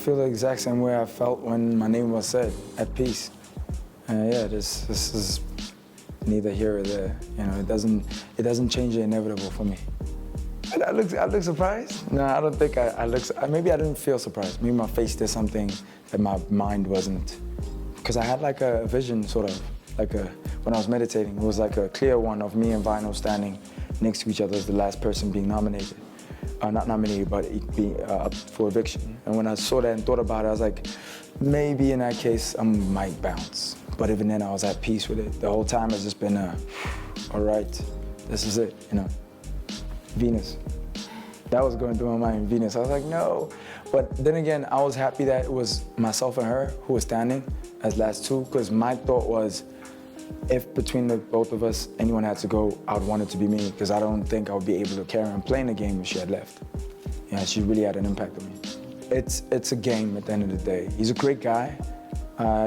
feel the exact same way I felt when my name was said, at peace. Yeah, this is neither here or there. You know, it doesn't change the inevitable for me. I look surprised? No, I don't think I look, maybe I didn't feel surprised. Maybe my face did something that my mind wasn't. Because I had like a vision, sort of, when I was meditating, it was like a clear one of me and Vinyl standing next to each other as the last person being nominated. Not nominated, but being up for eviction. And when I saw that and thought about it, I was like, maybe in that case, I might bounce. But even then, I was at peace with it. The whole time has just been, all right, this is it, you know. Venus. That was going through my mind, Venus. I was like, no. But then again, I was happy that it was myself and her who were standing as last two, because my thought was, if between the both of us, anyone had to go, I would want it to be me, because I don't think I would be able to carry on playing the game if she had left. Yeah, she really had an impact on me. It's a game at the end of the day. He's a great guy.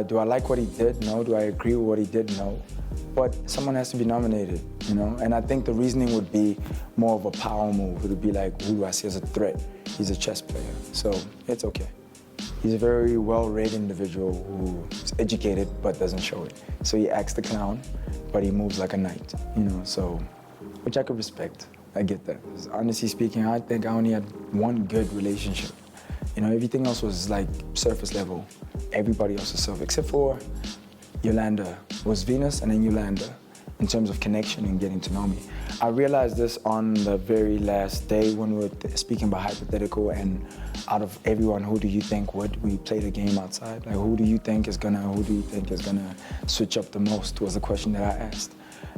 Do I like what he did? No. Do I agree with what he did? No. But someone has to be nominated, you know? And I think the reasoning would be more of a power move. It would be like, who do I see as a threat? He's a chess player, so it's okay. He's a very well-read individual who's educated but doesn't show it. So he acts the clown, but he moves like a knight, you know, so, which I could respect. I get that. Honestly speaking, I think I only had one good relationship. You know, everything else was like surface level. Everybody else was surface, except for Yolanda. It was Venus and then Yolanda in terms of connection and getting to know me. I realized this on the very last day when we were speaking about hypothetical, and out of everyone, who do you think would? We played a game outside. Like, who do you think is gonna switch up the most was the question that I asked.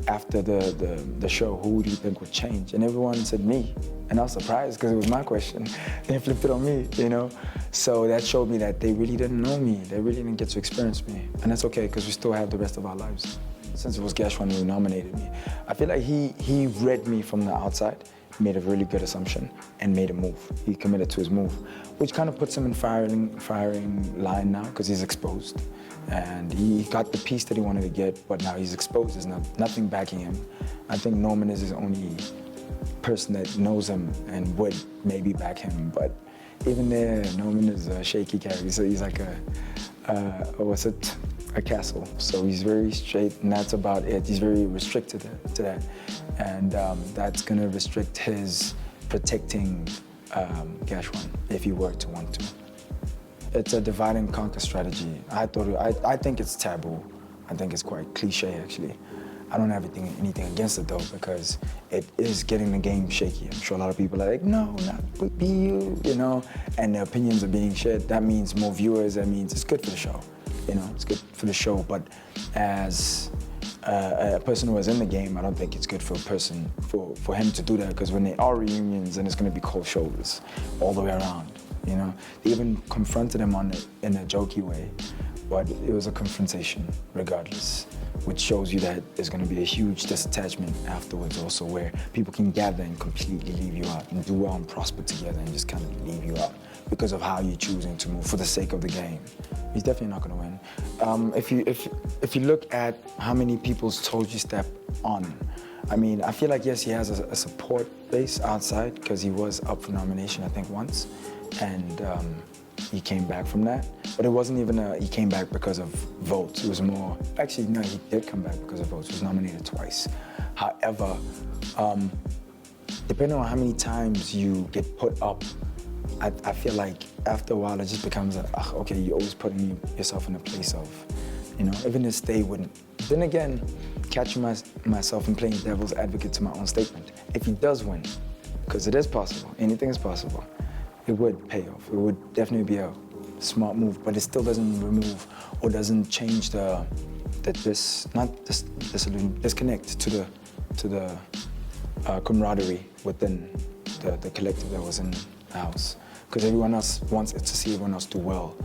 After the show, who do you think would change? And everyone said me. And I was surprised because it was my question. They flipped it on me, you know? So that showed me that they really didn't know me. They really didn't get to experience me. And that's okay, because we still have the rest of our lives. Since it was Gashwan who nominated me, I feel like he read me from the outside, made a really good assumption, and made a move. He committed to his move, which kind of puts him in firing line now, because he's exposed. And he got the piece that he wanted to get, but now he's exposed. There's nothing backing him. I think Norman is his only person that knows him and would maybe back him, but even there, Norman is a shaky character. So he's like a castle. So he's very straight, and that's about it. He's very restricted to that. And that's gonna restrict his protecting Gashwan if he were to want to. It's a divide and conquer strategy. I think it's taboo. I think it's quite cliche, actually. I don't have anything against it, though, because it is getting the game shaky. I'm sure a lot of people are like, no, not be you, you know? And their opinions are being shared. That means more viewers. That means it's good for the show. You know, it's good for the show. But as a person who was in the game, I don't think it's good for a person, for him to do that, because when there are reunions, and it's going to be cold shoulders all the way around. You know, they even confronted him on it in a jokey way, but it was a confrontation regardless, which shows you that there's going to be a huge disattachment afterwards also, where people can gather and completely leave you out and do well and prosper together and just kind of leave you out because of how you're choosing to move for the sake of the game. He's definitely not going to win. If you look at how many people's told you step on, I mean, I feel like, yes, he has a support base outside, because he was up for nomination, I think, once. And he came back from that. But it wasn't even he came back because of votes. It was more, actually, no, he did come back because of votes. He was nominated twice. However, depending on how many times you get put up, I feel like after a while it just becomes, okay, you're always putting yourself in a place of, you know, even if they wouldn't. Then again, catching myself and playing devil's advocate to my own statement. If he does win, because it is possible, anything is possible, it would pay off. It would definitely be a smart move, but it still doesn't remove or doesn't change disconnect to the camaraderie within the collective that was in the house. Because everyone else wants to see everyone else do well.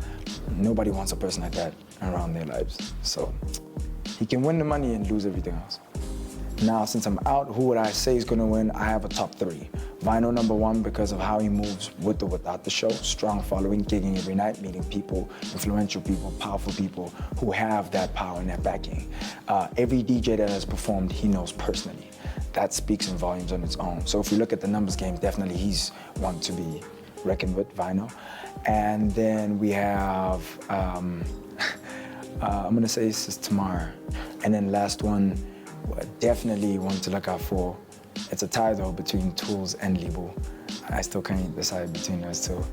Nobody wants a person like that around their lives. So he can win the money and lose everything else. Now, since I'm out, who would I say is gonna win? I have a top 3. Vinyl #1 because of how he moves with or without the show. Strong following, gigging every night, meeting people, influential people, powerful people who have that power and that backing. Every DJ that has performed, he knows personally. That speaks in volumes on its own. So if we look at the numbers game, definitely he's one to be reckoned with, Vinyl. And then we have, I'm gonna say this is Tamar. And then last one, definitely one to look out for. It's a tie though between Tools and Libu. I still can't decide between those two.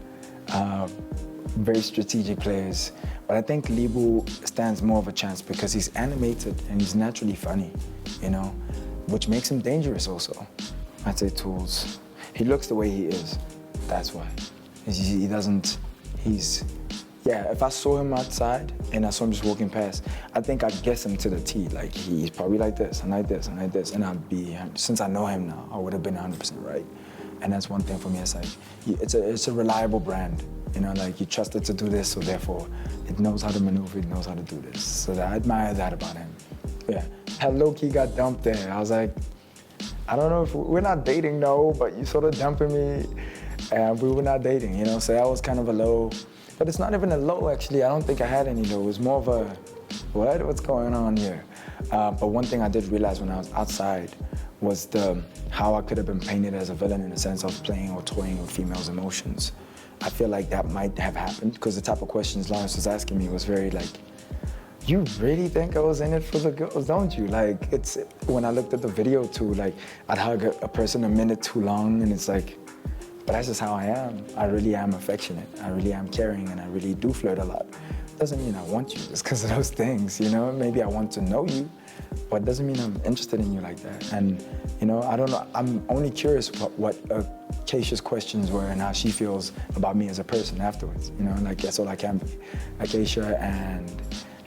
Very strategic players. But I think Libu stands more of a chance because he's animated and he's naturally funny, you know, which makes him dangerous also. I'd say Tools. He looks the way he is, that's why. He doesn't, yeah, if I saw him outside and I saw him just walking past, I think I'd guess him to the T. Like, he's probably like this, and like this, and like this. And I'd be, since I know him now, I would have been 100% right. And that's one thing for me, it's like, it's a reliable brand. You know, like, you trust it to do this, so therefore, it knows how to maneuver, it knows how to do this. So I admire that about him. Yeah, how low-key got dumped there. I was like, I don't know if, we're not dating, no, but you sort of dumping me, and we were not dating, you know? So that was kind of a low, but it's not even a low, actually. I don't think I had any low. It was more of a, what's going on here? But one thing I did realize when I was outside was how I could have been painted as a villain in the sense of playing or toying with females' emotions. I feel like that might have happened because the type of questions Lawrence was asking me was very like, you really think I was in it for the girls, don't you? Like, it's, when I looked at the video too, like, I'd hug a person a minute too long and it's like, but that's just how I am. I really am affectionate. I really am caring and I really do flirt a lot. Doesn't mean I want you, it's because of those things, you know? Maybe I want to know you, but it doesn't mean I'm interested in you like that. And, you know, I don't know, I'm only curious what Keisha's questions were and how she feels about me as a person afterwards, you know? Like, that's all I can be. Like Keisha and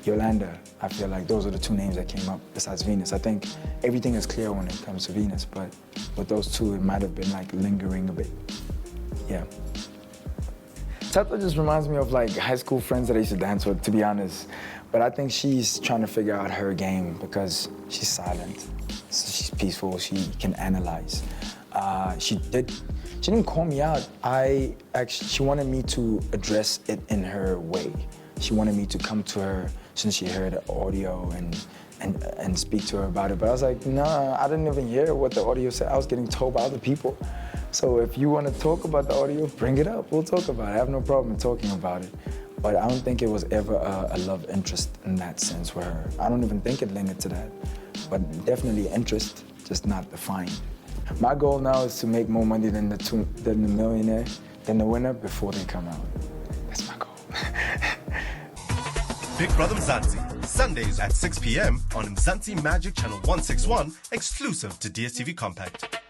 Yolanda, I feel like those are the two names that came up besides Venus. I think everything is clear when it comes to Venus, but with those two, it might have been like lingering a bit. Yeah. Tata just reminds me of like high school friends that I used to dance with, to be honest. But I think she's trying to figure out her game because she's silent. So she's peaceful, she can analyze. She didn't call me out. She wanted me to address it in her way. She wanted me to come to her since she heard the audio and speak to her about it. But I was like, nah, I didn't even hear what the audio said. I was getting told by other people. So if you want to talk about the audio, bring it up. We'll talk about it. I have no problem talking about it. But I don't think it was ever a love interest in that sense with her. I don't even think it linked to that. But definitely interest, just not defined. My goal now is to make more money than the millionaire, than the winner before they come out. That's my goal. Big Brother Mzansi, Sundays at 6 p.m. on Mzansi Magic Channel 161, exclusive to DSTV Compact.